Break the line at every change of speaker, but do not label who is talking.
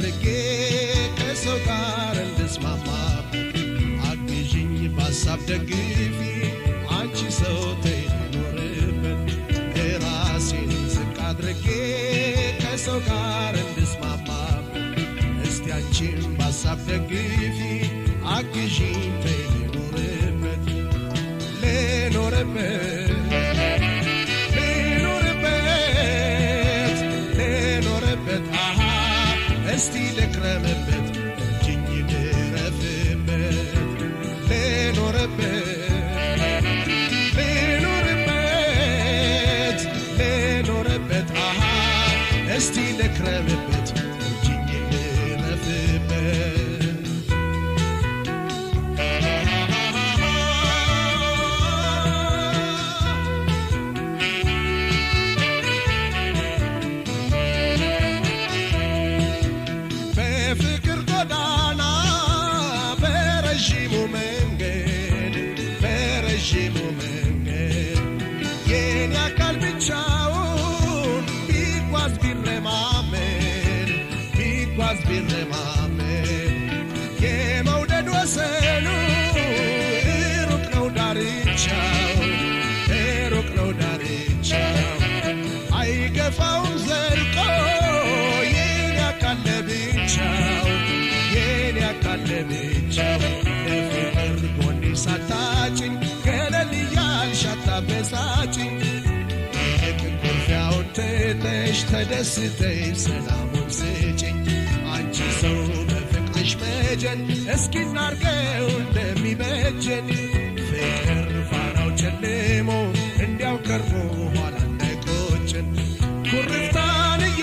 አድርጌ ከሰው ጋር እንድስማማ አግዢኝ በሐሳብ ደግፊ አንቺ ሰው ተይኖርበት ራሴን ዝቅ አድርጌ ከሰው ጋር እንድስማማ እስቲ አንቺም በሐሳብ ደግፊ አግዢኝ ተይኖርበት ለኖርበት አሃ እስቲ ልክረምበት እጅኝ ልረፍበት ለኖርበት አሃ እስቲ ልክረምበት እጅኝ ልረፍበት በፍቅር ጎዳና በረዥሙ መንገድ የኔ አካል ብቻውን ቢጓዝ ቢረማመድ የመውደድ ወሰኑ ሩቅ ነው ዳርቻው አይገፋውም ዘልቆ የኔ አካል ለብቻው ለፍቅር ጎኔ ሳታጭኝ ገለል እያልሽ አታበሳጭኝ ኩርፊያውን ትተሽ ተደስተሽ ሰላሙን ስጭኝ አንቺ ሰው በፍቅርሽ መጀን እስኪ እናርገው እንደሚበጀን